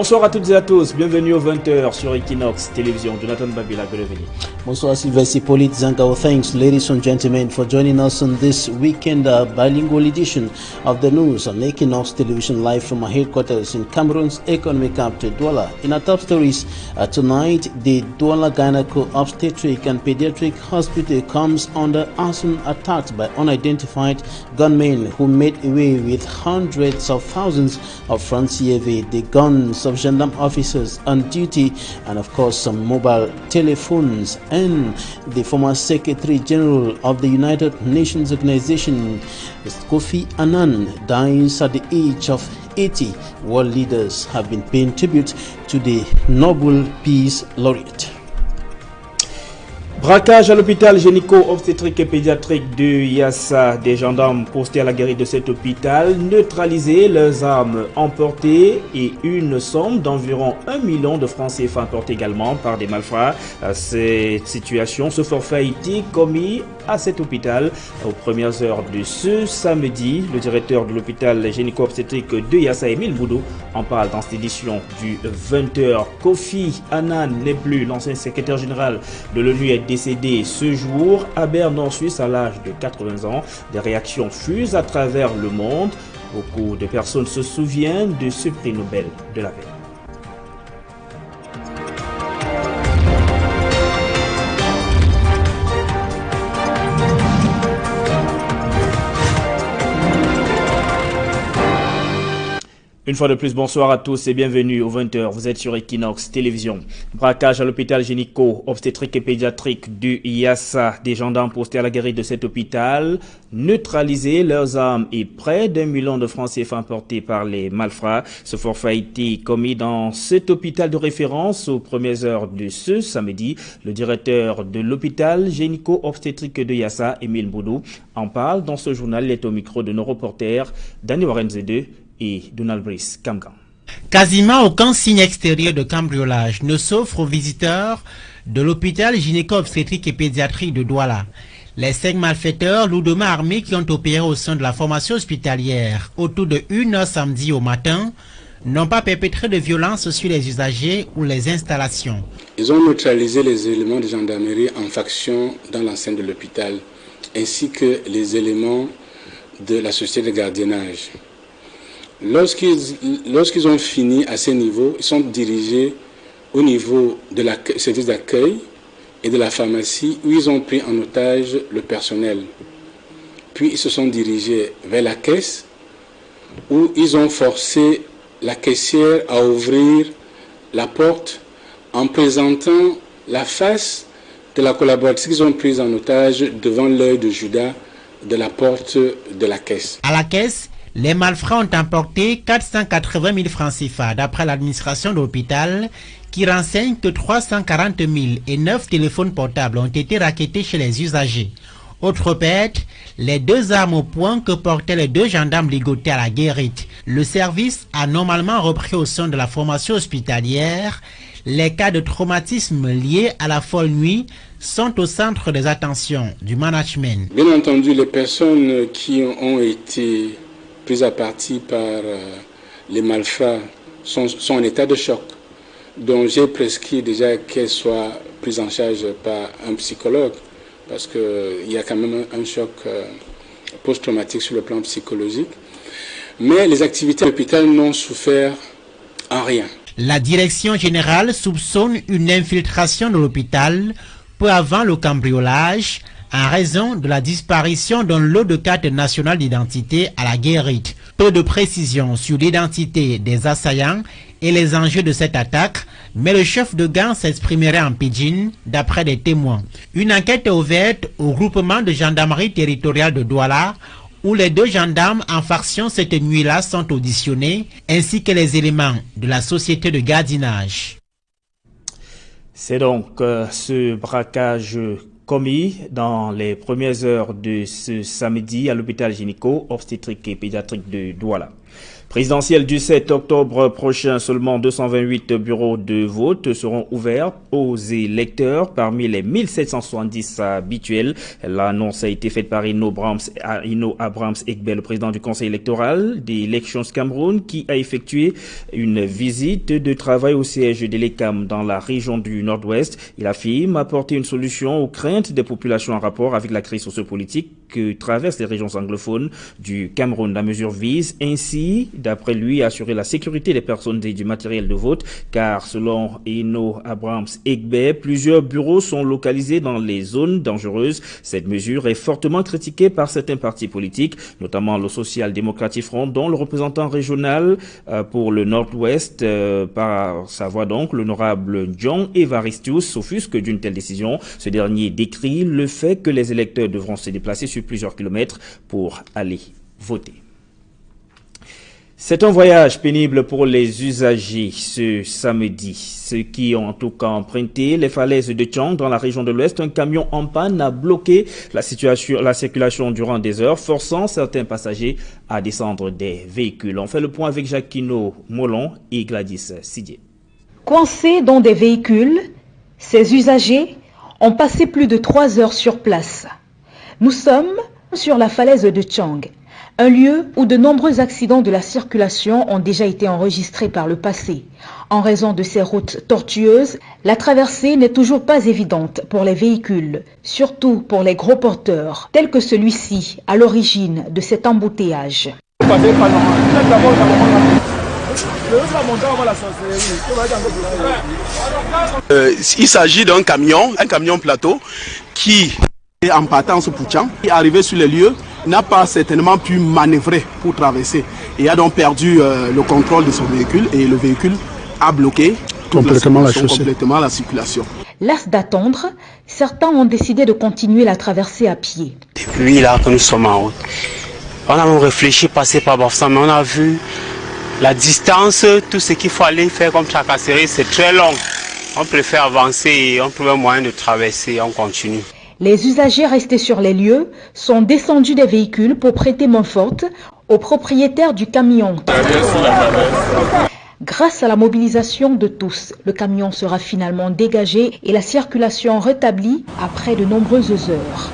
Bonsoir à toutes et à tous, bienvenue aux 20h sur Equinox Télévision. Jonathan Babila, bienvenue. Bonsoir Sylvester Polit Zangao. Thanks ladies and gentlemen for joining us on this weekend bilingual edition of the news on Equinox Television live from our headquarters in Cameroon's economic capital Douala. In our top stories tonight, the Douala Gynaco Obstetric and Pediatric Hospital comes under arson attacks by unidentified gunmen who made away with hundreds of thousands of francs CFA, the guns of gendarme officers on duty, and of course some mobile telephones. And the former Secretary General of the United Nations Organization, Kofi Annan, dies at the age of 80. World leaders have been paying tribute to the Nobel Peace Laureate. Braquage à l'hôpital gynéco-obstétrique et pédiatrique de Yassa. Des gendarmes postés à la guérite de cet hôpital neutralisés, leurs armes emportées et une somme d'environ 1 million de francs CFA emportés également par des malfrats. Cette situation, ce forfait a été commis à cet hôpital aux premières heures de ce samedi. Le directeur de l'hôpital gynéco-obstétrique de Yassa, Émile Boudou, en parle dans cette édition du 20h. Kofi Annan n'est plus l'ancien secrétaire général de l'ONU, est décédé ce jour à Berne en Suisse à l'âge de 80 ans. Des réactions fusent à travers le monde. Beaucoup de personnes se souviennent de ce prix Nobel de la paix. Une fois de plus, bonsoir à tous et bienvenue aux 20h. Vous êtes sur Equinox Télévision. Braquage à l'hôpital gynéco-obstétrique et pédiatrique du Yassa. Des gendarmes postés à la guérite de cet hôpital, neutralisés, leurs armes et près d'1 million de francs CFA emportés par les malfrats. Ce forfait a été commis dans cet hôpital de référence aux premières heures de ce samedi. Le directeur de l'hôpital gynéco-obstétrique de Yassa, Émile Boudou, en parle dans ce journal. Il est au micro de nos reporters Daniel Warenzede et Donald Brice Kamgan. Quasiment aucun signe extérieur de cambriolage ne s'offre aux visiteurs de l'hôpital gynéco-obstétrique et pédiatrique de Douala. Les 5 malfaiteurs lourdement armés qui ont opéré au sein de la formation hospitalière autour de 1h samedi au matin n'ont pas perpétré de violence sur les usagers ou les installations. Ils ont neutralisé les éléments de gendarmerie en faction dans l'enceinte de l'hôpital, ainsi que les éléments de la société de gardiennage. Lorsqu'ils ont fini à ce niveau, ils sont dirigés au niveau de la service d'accueil et de la pharmacie où ils ont pris en otage le personnel. Puis ils se sont dirigés vers la caisse où ils ont forcé la caissière à ouvrir la porte en présentant la face de la collaboratrice qu'ils ont prise en otage devant l'œil de Judas de la porte de la caisse. À la caisse, les malfrats ont emporté 480 000 francs CFA d'après l'administration de l'hôpital qui renseigne que 340 000 et 9 téléphones portables ont été rackettés chez les usagers. Autre perte, les 2 armes au poing que portaient les 2 gendarmes ligotés à la guérite. Le service a normalement repris au sein de la formation hospitalière. Les cas de traumatisme liés à la folle nuit sont au centre des attentions du management. Bien entendu, les personnes qui ont été prises à partie par les malfrats sont en état de choc. Donc j'ai prescrit déjà qu'elles soient prises en charge par un psychologue parce qu'il y a quand même un choc post-traumatique sur le plan psychologique. Mais les activités à l'hôpital n'ont souffert en rien. La direction générale soupçonne une infiltration de l'hôpital peu avant le cambriolage en raison de la disparition d'un lot de cartes nationales d'identité à la guérite. Peu de précision sur l'identité des assaillants et les enjeux de cette attaque, mais le chef de gang s'exprimerait en pidgin d'après des témoins. Une enquête est ouverte au groupement de gendarmerie territoriale de Douala où les 2 gendarmes en faction cette nuit-là sont auditionnés, ainsi que les éléments de la société de gardiennage. C'est donc ce braquage commis dans les premières heures de ce samedi à l'hôpital gynéco-obstétrique et pédiatrique de Douala. Présidentielle du 7 octobre prochain, seulement 228 bureaux de vote seront ouverts aux électeurs parmi les 1770 habituels. L'annonce a été faite par Ino Abrams Ekbe, le président du conseil électoral des Elections Cameroun, qui a effectué une visite de travail au siège de l'ECAM dans la région du Nord-Ouest. Il affirme apporter une solution aux craintes des populations en rapport avec la crise sociopolitique que traversent les régions anglophones du Cameroun. La mesure vise ainsi, d'après lui, assurer la sécurité des personnes et du matériel de vote, car selon Ino Abrams Ekbe, plusieurs bureaux sont localisés dans les zones dangereuses. Cette mesure est fortement critiquée par certains partis politiques, notamment le Social Democratic Front, dont le représentant régional pour le Nord-Ouest, par sa voix donc, l'honorable John Evaristius, s'offusque d'une telle décision. Ce dernier décrit le fait que les électeurs devront se déplacer sur plusieurs kilomètres pour aller voter. C'est un voyage pénible pour les usagers ce samedi. Ceux qui ont en tout cas emprunté les falaises de Tchang dans la région de l'Ouest, un camion en panne a bloqué la circulation durant des heures, forçant certains passagers à descendre des véhicules. On fait le point avec Jacquino Molon et Gladys Sidier. Coincés dans des véhicules, ces usagers ont passé plus de 3 heures sur place. Nous sommes sur la falaise de Tchang, un lieu où de nombreux accidents de la circulation ont déjà été enregistrés par le passé. En raison de ces routes tortueuses, la traversée n'est toujours pas évidente pour les véhicules, surtout pour les gros porteurs, tels que celui-ci, à l'origine de cet embouteillage. Il s'agit d'un camion plateau qui est en partance pour Tchang, qui est arrivé sur les lieux, n'a pas certainement pu manœuvrer pour traverser et a donc perdu le contrôle de son véhicule et le véhicule a bloqué complètement la circulation. Las d'attendre, certains ont décidé de continuer la traversée à pied. Depuis là que nous sommes en route, on a réfléchi, passer par Bafsa, mais on a vu la distance, tout ce qu'il faut aller faire comme tracasserie, c'est très long. On préfère avancer et on trouve un moyen de traverser, on continue. Les usagers restés sur les lieux sont descendus des véhicules pour prêter main forte aux propriétaires du camion. Grâce à la mobilisation de tous, le camion sera finalement dégagé et la circulation rétablie après de nombreuses heures.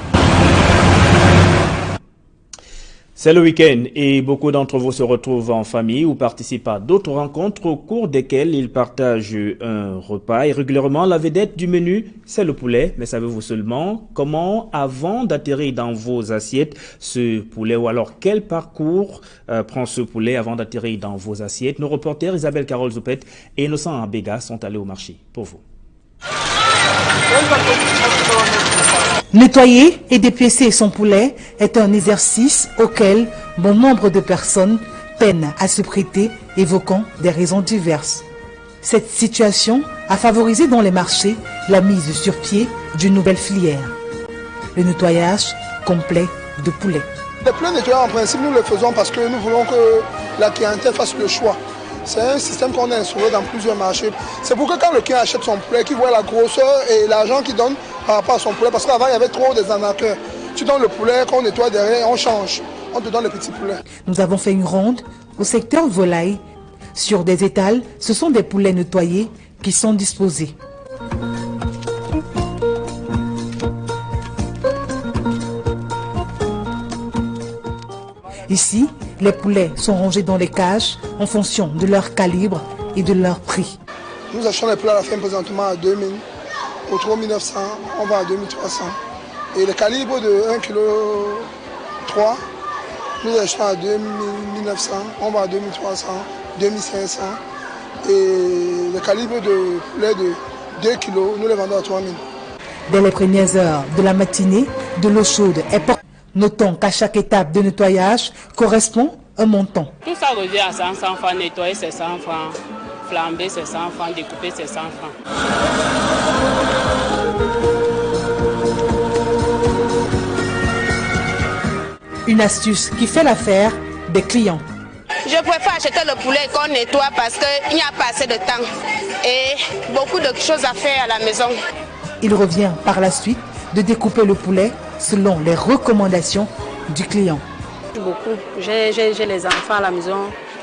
C'est le week-end et beaucoup d'entre vous se retrouvent en famille ou participent à d'autres rencontres au cours desquelles ils partagent un repas. Et régulièrement, la vedette du menu, c'est le poulet. Mais savez-vous seulement comment, avant d'atterrir dans vos assiettes, ce poulet, ou alors quel parcours prend ce poulet avant d'atterrir dans vos assiettes? Nos reporters Isabelle Carole Zoupet et Innocent Abega sont allés au marché pour vous. Nettoyer et dépiécer son poulet est un exercice auquel bon nombre de personnes peinent à se prêter, évoquant des raisons diverses. Cette situation a favorisé dans les marchés la mise sur pied d'une nouvelle filière, le nettoyage complet de poulet. Les poulets nettoyés, en principe, nous le faisons parce que nous voulons que la clientèle fasse le choix. C'est un système qu'on a instauré dans plusieurs marchés. C'est pour que quand le client achète son poulet, qu'il voit la grosseur et l'argent qu'il donne par rapport à son poulet, parce qu'avant il y avait trop des arnaqueurs. Tu donnes le poulet, qu'on nettoie derrière, on change. On te donne le petit poulet. Nous avons fait une ronde au secteur volaille. Sur des étals, ce sont des poulets nettoyés qui sont disposés. Ici, les poulets sont rangés dans les cages en fonction de leur calibre et de leur prix. Nous achetons les poulets à la fin présentement à 2000, au 3900, on va à 2300. Et le calibre de 1,3 kg, nous achetons à 2900, on va à 2300, 2500. Et le calibre de poulet de 2 kg, nous les vendons à 3000. Dès les premières heures de la matinée, de l'eau chaude est portée. Notons qu'à chaque étape de nettoyage correspond un montant. Tout ça revient à 500 francs, nettoyer c'est 100 francs, flamber c'est 100 francs, découper c'est 100 francs. Une astuce qui fait l'affaire des clients. Je préfère acheter le poulet qu'on nettoie parce qu'il n'y a pas assez de temps et beaucoup de choses à faire à la maison. Il revient par la suite de découper le poulet selon les recommandations du client. Beaucoup. J'ai les enfants à la maison,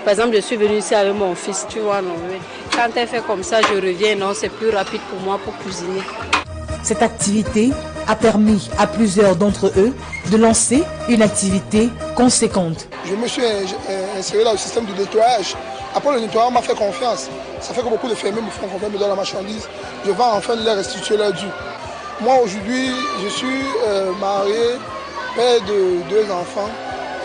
Par exemple, je suis venue ici avec mon fils, tu vois, non, oui. Quand elle fait comme ça, je reviens, non, c'est plus rapide pour moi pour cuisiner. Cette activité a permis à plusieurs d'entre eux de lancer une activité conséquente. Je me suis inséré dans le système de nettoyage. Après le nettoyage, on m'a fait confiance. Ça fait que beaucoup de fermiers me font confiance, me donnent la marchandise. Je vais enfin leur restituer leur dû. Moi, aujourd'hui, je suis marié, père de 2 enfants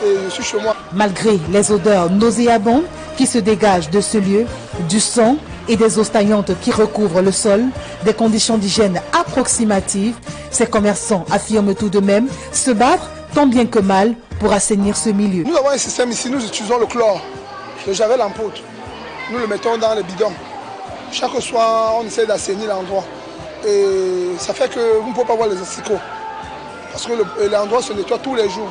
et je suis chez moi. Malgré les odeurs nauséabondes qui se dégagent de ce lieu, du sang et des eaux stagnantes qui recouvrent le sol, des conditions d'hygiène approximatives, ces commerçants affirment tout de même se battre tant bien que mal pour assainir ce milieu. Nous avons un système ici, nous utilisons le chlore, le javel en poudre. Nous le mettons dans les bidons. Chaque soir, on essaie d'assainir l'endroit. Et ça fait que vous ne pouvez pas voir les asticots. Parce que l'endroit se nettoie tous les jours.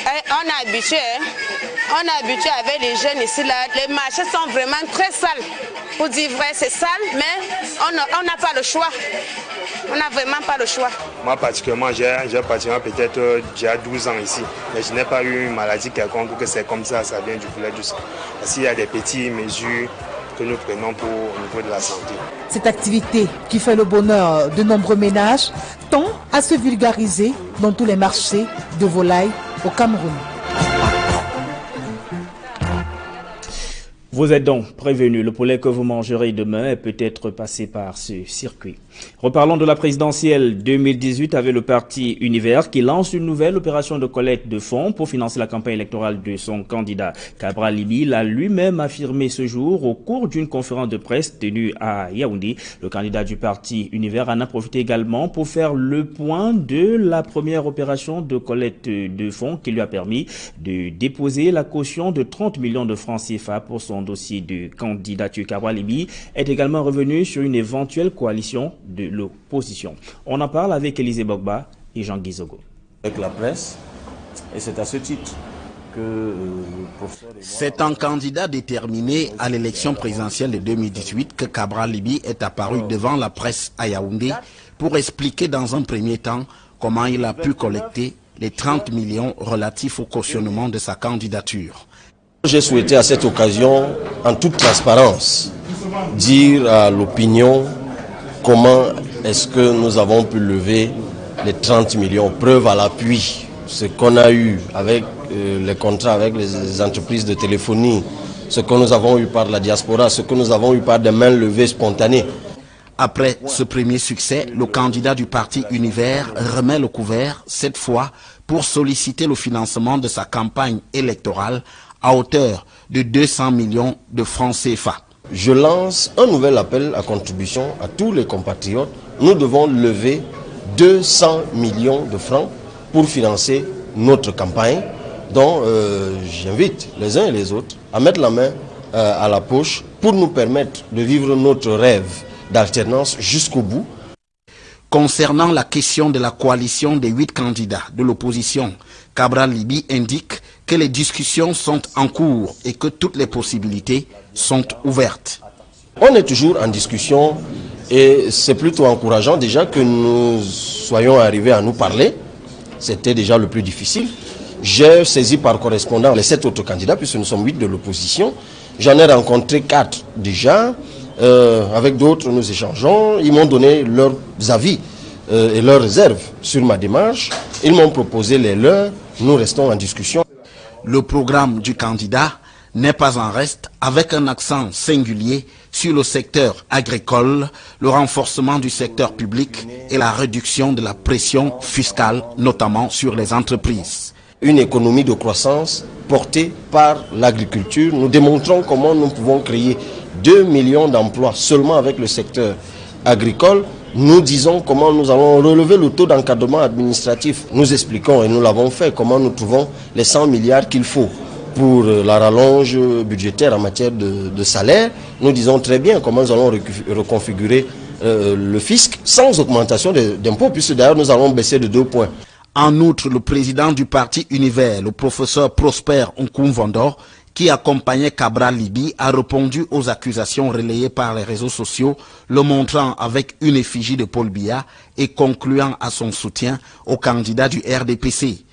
On est habitué, hein? On est habitué avec les jeunes ici là. Les marchés sont vraiment très sales. Pour dire vrai, c'est sale, mais on n'a pas le choix. On n'a vraiment pas le choix. Moi particulièrement, j'ai pratiquement peut-être déjà 12 ans ici. Mais je n'ai pas eu une maladie quelconque, que c'est comme ça vient du poulet du sang. Parce qu'il y a des petites mesures que nous prenons au niveau de la santé. Cette activité qui fait le bonheur de nombreux ménages tend à se vulgariser dans tous les marchés de volailles au Cameroun. Vous êtes donc prévenus, le poulet que vous mangerez demain est peut-être passé par ce circuit. Reparlons de la présidentielle 2018 avec le parti Univers qui lance une nouvelle opération de collecte de fonds pour financer la campagne électorale de son candidat. Cabral Libi l'a lui-même affirmé ce jour au cours d'une conférence de presse tenue à Yaoundé. Le candidat du parti Univers en a profité également pour faire le point de la première opération de collecte de fonds qui lui a permis de déposer la caution de 30 millions de francs CFA pour son dossier de candidature. Cabral Libi est également revenu sur une éventuelle coalition de l'opposition. On en parle avec Élisée Bogba et Jean Guizogo. Avec la presse, et c'est à ce titre que le professeur... C'est un candidat déterminé à l'élection présidentielle de 2018 que Cabral Libi est apparu devant la presse à Yaoundé pour expliquer dans un premier temps comment il a pu collecter les 30 millions relatifs au cautionnement de sa candidature. J'ai souhaité à cette occasion, en toute transparence, dire à l'opinion comment est-ce que nous avons pu lever les 30 millions, preuve à l'appui, ce qu'on a eu avec les contrats avec les entreprises de téléphonie, ce que nous avons eu par la diaspora, ce que nous avons eu par des mains levées spontanées. Après ce premier succès, le candidat du parti Univers remet le couvert, cette fois pour solliciter le financement de sa campagne électorale à hauteur de 200 millions de francs CFA. Je lance un nouvel appel à contribution à tous les compatriotes. Nous devons lever 200 millions de francs pour financer notre campagne, dont j'invite les uns et les autres à mettre la main à la poche pour nous permettre de vivre notre rêve d'alternance jusqu'au bout. Concernant la question de la coalition des 8 candidats de l'opposition, Cabral Libi indique que les discussions sont en cours et que toutes les possibilités sont ouvertes. On est toujours en discussion et c'est plutôt encourageant déjà que nous soyons arrivés à nous parler. C'était déjà le plus difficile. J'ai saisi par correspondance les 7 autres candidats puisque nous sommes 8 de l'opposition. J'en ai rencontré 4 déjà. Avec d'autres, nous échangeons. Ils m'ont donné leurs avis et leurs réserves sur ma démarche. Ils m'ont proposé les leurs. Nous restons en discussion. Le programme du candidat n'est pas en reste, avec un accent singulier sur le secteur agricole, le renforcement du secteur public et la réduction de la pression fiscale, notamment sur les entreprises. Une économie de croissance portée par l'agriculture. Nous démontrons comment nous pouvons créer 2 millions d'emplois seulement avec le secteur agricole. Nous disons comment nous allons relever le taux d'encadrement administratif. Nous expliquons, et nous l'avons fait, comment nous trouvons les 100 milliards qu'il faut pour la rallonge budgétaire en matière de salaire. Nous disons très bien comment nous allons reconfigurer le fisc sans augmentation d'impôts, puisque d'ailleurs nous allons baisser de 2 points. En outre, le président du parti Univers, le professeur Prosper Nkoumvando, qui accompagnait Cabral Libi, a répondu aux accusations relayées par les réseaux sociaux, le montrant avec une effigie de Paul Biya et concluant à son soutien au candidat du RDPC.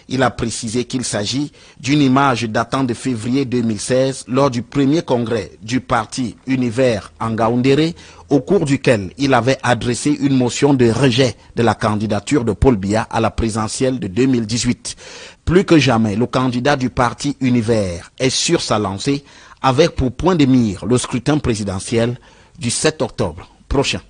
Il a précisé qu'il s'agit d'une image datant de février 2016 lors du premier congrès du parti Univers en Ngaoundéré, au cours duquel il avait adressé une motion de rejet de la candidature de Paul Biya à la présidentielle de 2018. Plus que jamais, le candidat du parti Univers est sur sa lancée avec pour point de mire le scrutin présidentiel du 7 octobre prochain.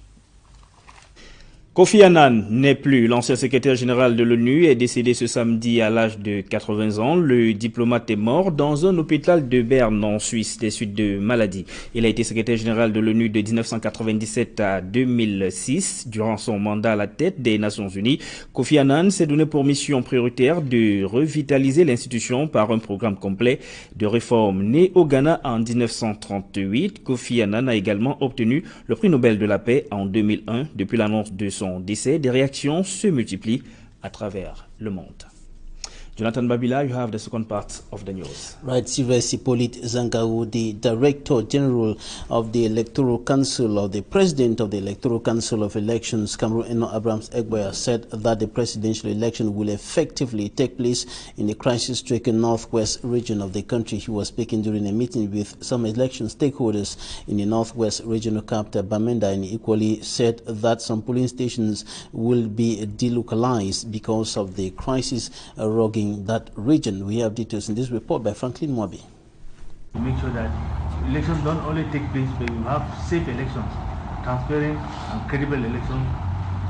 Kofi Annan n'est plus. L'ancien secrétaire général de l'ONU est décédé ce samedi à l'âge de 80 ans. Le diplomate est mort dans un hôpital de Berne en Suisse des suites de maladie. Il a été secrétaire général de l'ONU de 1997 à 2006. Durant son mandat à la tête des Nations Unies, Kofi Annan s'est donné pour mission prioritaire de revitaliser l'institution par un programme complet de réforme. Né au Ghana en 1938, Kofi Annan a également obtenu le prix Nobel de la paix en 2001. Depuis l'annonce de son décès, des réactions se multiplient à travers le monde. Jonathan Babila, you have the second part of the news. Right, Sylvester Hippolyte Zangao, the Director General of the Electoral Council, or the President of the Electoral Council of Elections, Cameroon Eno Abrahams Egbert, said that the presidential election will effectively take place in the crisis-stricken northwest region of the country. He was speaking during a meeting with some election stakeholders in the northwest regional capital, Bamenda, and equally said that some polling stations will be delocalized because of the crisis rocking that region. We have details in this report by Franklin Mwabi. To make sure that elections don't only take place, but we have safe elections, transparent and credible elections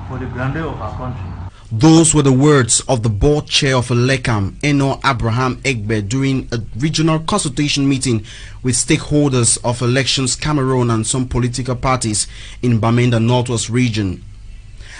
for the grandeur of our country. Those were the words of the board chair of ELECAM, Eno Abraham Egbert, during a regional consultation meeting with stakeholders of Elections Cameroon and some political parties in Bamenda Northwest region.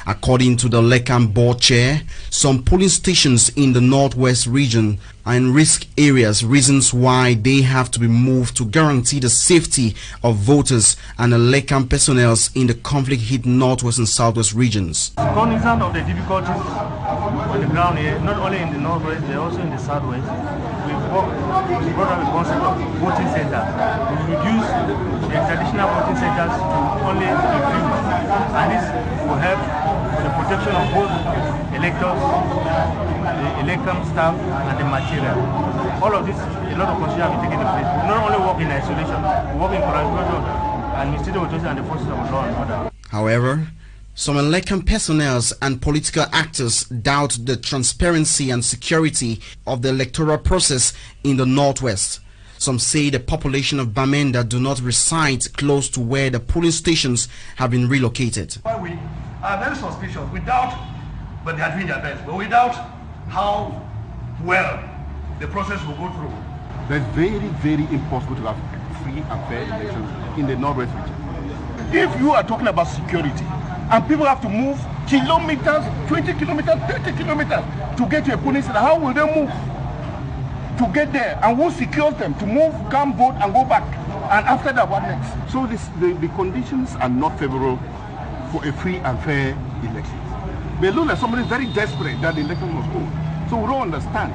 According to the ELECAM board chair, some polling stations in the northwest region are in risk areas, reasons why they have to be moved to guarantee the safety of voters and ELECAM personnel in the conflict-hit northwest and southwest regions. Cognizant of the difficulties on the ground here, not only in the northwest, but also in the southwest, we brought up a concept of voting centers. We reduce the traditional voting centers to only 3, and this will help the protection of both electors, the ELECAM staff, and the material. All of this, a lot of consideration have been taken place. We not only work in isolation, we work in collaboration with administrative authorities and the forces of law and order. However, some ELECAM personnel and political actors doubt the transparency and security of the electoral process in the northwest. Some say the population of Bamenda do not reside close to where the polling stations have been relocated. We are very suspicious. We doubt, but they are doing their best. But we doubt how well the process will go through. It's very, very impossible to have free and fair elections in the northwest region. If you are talking about security, and people have to move kilometers, 20 kilometers, 30 kilometers to get to a polling center, how will they move to get there? And who secures them to move, come, vote, and go back? And after that, what next? So the conditions are not favorable for a free and fair election. They look like somebody very desperate that the election must go. So we don't understand.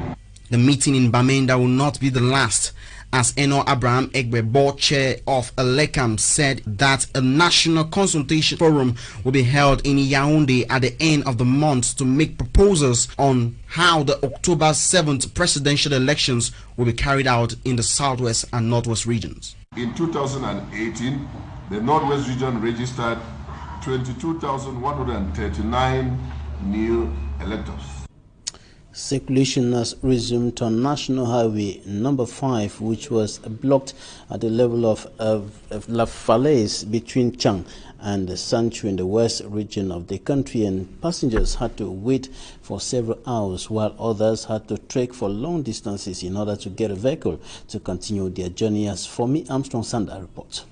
The meeting in Bamenda will not be the last, as Eno Abraham Egbert, board chair of ELECAM, said that a national consultation forum will be held in Yaoundé at the end of the month to make proposals on how the October 7th presidential elections will be carried out in the southwest and northwest regions. In 2018, the northwest region registered 22,139 new electors. Circulation has resumed on National Highway number 5, which was blocked at the level of La Falaise between Chang and Sanchu in the west region of the country, and passengers had to wait for several hours while others had to trek for long distances in order to get a vehicle to continue their journey, as Fomi Armstrong Sanda reports.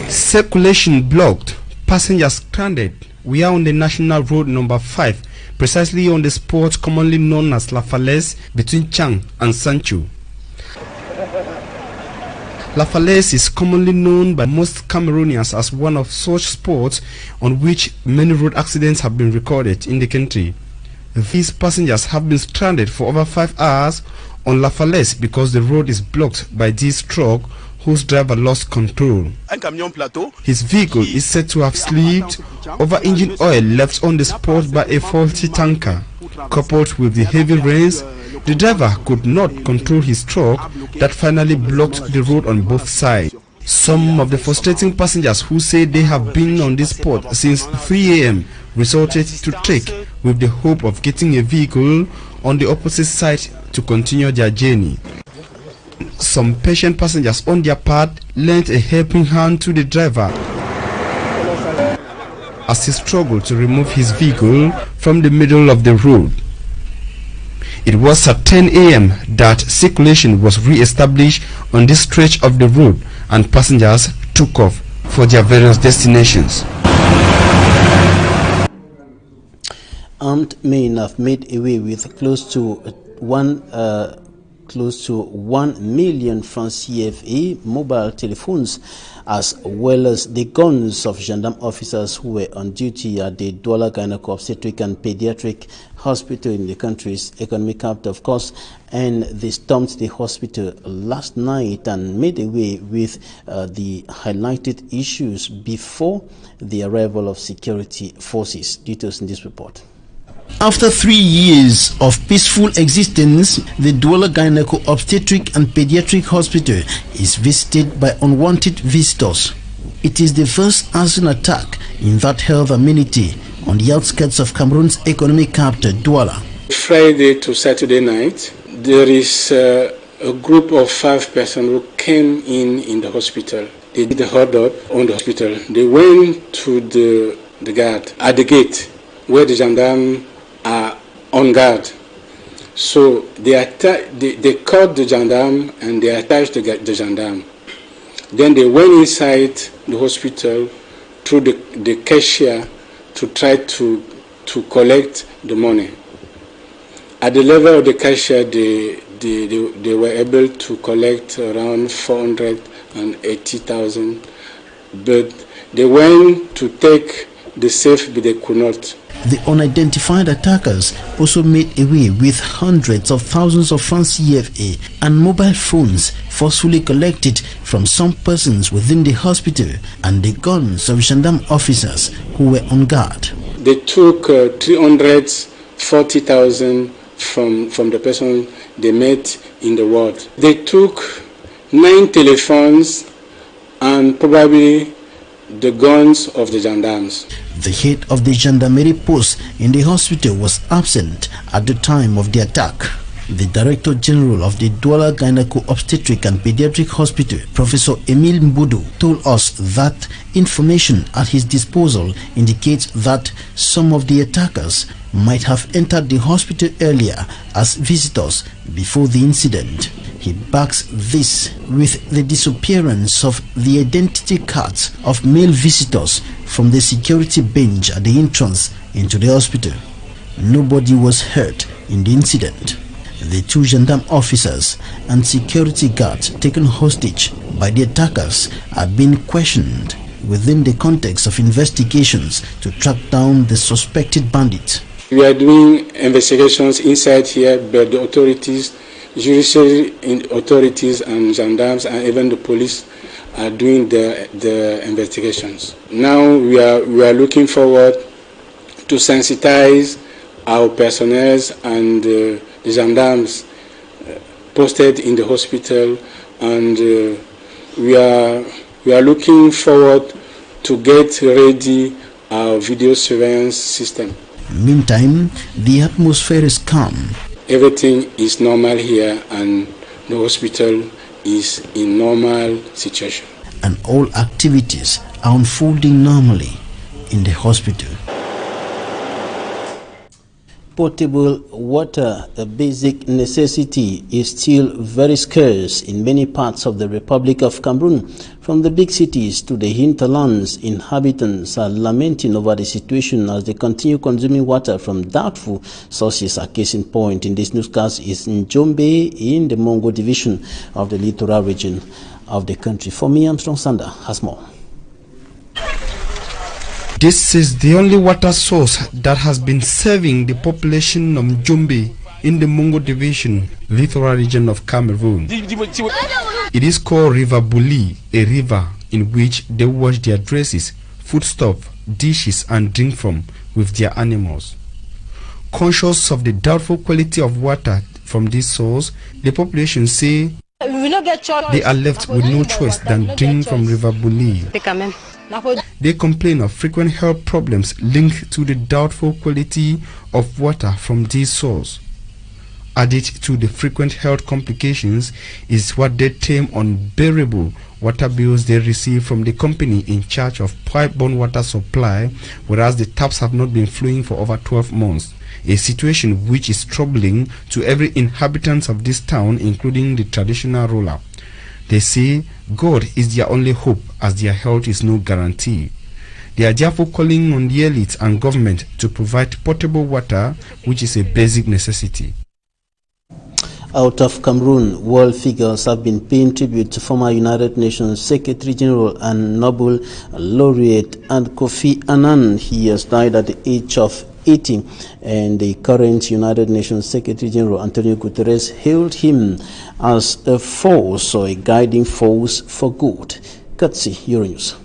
Circulation blocked, passengers stranded. We are on the National Road number 5, precisely on the spot commonly known as La Falaise between Chang and Sanchu. La Falaise is commonly known by most Cameroonians as one of such spots on which many road accidents have been recorded in the country. These passengers have been stranded for over 5 hours on La Falaise because the road is blocked by this truck whose driver lost control. His vehicle is said to have slipped over engine oil left on the spot by a faulty tanker. Coupled with the heavy rains, the driver could not control his truck that finally blocked the road on both sides. Some of the frustrating passengers who say they have been on this spot since 3 a.m. resorted to trek with the hope of getting a vehicle on the opposite side to continue their journey. Some patient passengers on their part lent a helping hand to the driver as he struggled to remove his vehicle from the middle of the road. It was at 10 a.m. that circulation was re-established on this stretch of the road and passengers took off for their various destinations. Armed men have made away with close to 1 million francs CFA mobile telephones, as well as the guns of gendarme officers who were on duty at the Douala Gynaeco-Obstetric and Pediatric Hospital in the country's economic capital, of course, and they stormed the hospital last night and made away with the highlighted issues before the arrival of security forces. Details in this report. After 3 years of peaceful existence, the Douala Gynaeco-Obstetric and Pediatric Hospital is visited by unwanted visitors. It is the first arson attack in that health amenity on the outskirts of Cameroon's economic capital, Douala. Friday to Saturday night, there is a group of 5 persons who came in the hospital. They did a hold up on the hospital. They went to the guard at the gate where the gendarmes are on guard. So they caught the gendarme and they attached the gendarme. Then they went inside the hospital through the cashier to try to collect the money. At the level of the cashier, they were able to collect around 480,000, but they went to take the safe, but they could not. The unidentified attackers also made away with hundreds of thousands of francs CFA and mobile phones forcefully collected from some persons within the hospital and the guns of gendarme officers who were on guard. They took 340,000 from the person they met in the ward. They took 9 telephones and probably the guns of the gendarmes. The head of the gendarmerie post in the hospital was absent at the time of the attack. The Director General of the Douala Gynaeco-Obstetric and Pediatric Hospital, Professor Emile Mbudu, told us that information at his disposal indicates that some of the attackers might have entered the hospital earlier as visitors before the incident. He backs this with the disappearance of the identity cards of male visitors from the security bench at the entrance into the hospital. Nobody was hurt in the incident. The 2 gendarme officers and security guards taken hostage by the attackers are being questioned within the context of investigations to track down the suspected bandits. We are doing investigations inside here, but the authorities, judicial authorities and gendarmes and even the police are doing the investigations. Now we are looking forward to sensitize our personnel and the gendarmes posted in the hospital, and we are looking forward to get ready our video surveillance system. Meantime, the atmosphere is calm. Everything is normal here and the hospital is in normal situation. And all activities are unfolding normally in the hospital. Potable water, a basic necessity, is still very scarce in many parts of the Republic of Cameroon. From the big cities to the hinterlands, inhabitants are lamenting over the situation as they continue consuming water from doubtful sources. A case in point in this newscast is in Njombe, in the Mongo division of the littoral region of the country. For me, Armstrong Sander has more. This is the only water source that has been serving the population of Njombe in the Mongo division, littoral region of Cameroon. It is called River Buli, a river in which they wash their dresses, foodstuff, dishes and drink from with their animals. Conscious of the doubtful quality of water from this source, the population say they are left with no choice than drink from River Buli. They complain of frequent health problems linked to the doubtful quality of water from this source. Added to the frequent health complications is what they term unbearable water bills they receive from the company in charge of pipe-borne water supply, whereas the taps have not been flowing for over 12 months. A situation which is troubling to every inhabitant of this town, including the traditional ruler. They say God is their only hope, as their health is no guarantee. They are therefore calling on the elite and government to provide potable water, which is a basic necessity. Out of Cameroon, world figures have been paying tribute to former United Nations Secretary General and Nobel laureate and Kofi Annan. He has died at the age of 80, and the current United Nations Secretary General Antonio Guterres hailed him as a force or a guiding force for good. Katsi, Euronews.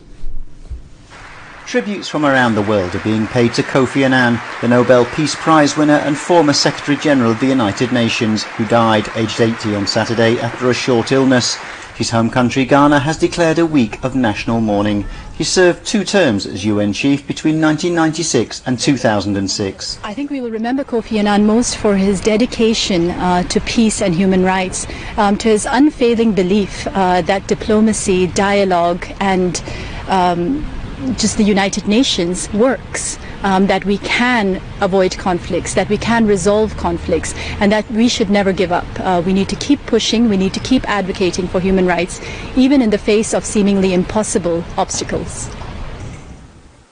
Tributes from around the world are being paid to Kofi Annan, the Nobel Peace Prize winner and former Secretary General of the United Nations, who died aged 80 on Saturday after a short illness. His home country, Ghana, has declared a week of national mourning. He served 2 terms as UN chief between 1996 and 2006. I think we will remember Kofi Annan most for his dedication to peace and human rights, to his unfailing belief that diplomacy, dialogue, and just the United Nations works, that we can avoid conflicts, that we can resolve conflicts, and that we should never give up. We need to keep pushing, we need to keep advocating for human rights, even in the face of seemingly impossible obstacles.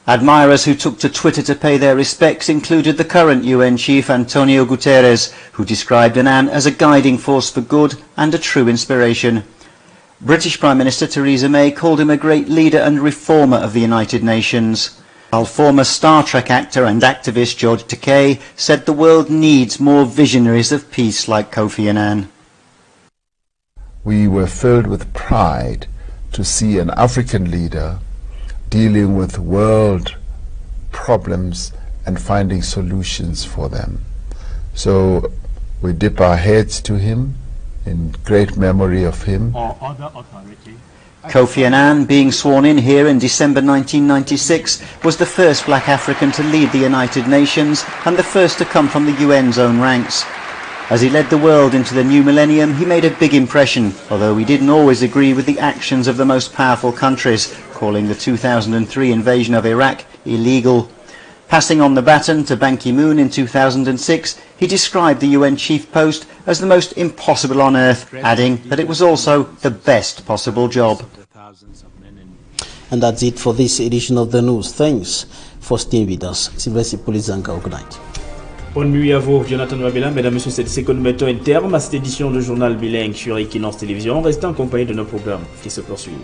Admirers who took to Twitter to pay their respects included the current UN chief Antonio Guterres, who described Annan as a guiding force for good and a true inspiration. British Prime Minister Theresa May called him a great leader and reformer of the United Nations, while former Star Trek actor and activist George Takei said the world needs more visionaries of peace like Kofi Annan. We were filled with pride to see an African leader dealing with world problems and finding solutions for them. So we dip our heads to him in great memory of him. Kofi Annan, being sworn in here in December 1996, was the first black African to lead the United Nations and the first to come from the UN's own ranks. As he led the world into the new millennium, he made a big impression, although he didn't always agree with the actions of the most powerful countries, calling the 2003 invasion of Iraq illegal. Passing on the baton to Ban Ki-moon in 2006, he described the UN chief post as the most impossible on earth, adding that it was also the best possible job. And that's it for this edition of the news. Thanks for staying with us. Sylvester Polizanka, good night. Bonne nuit à vous, Jonathan Wabela. Mesdames et messieurs, c'est que nous mettons un terme à cette édition de journal bilingue sur Equinox Télévision. Restez en compagnie de nos programmes qui se poursuivent.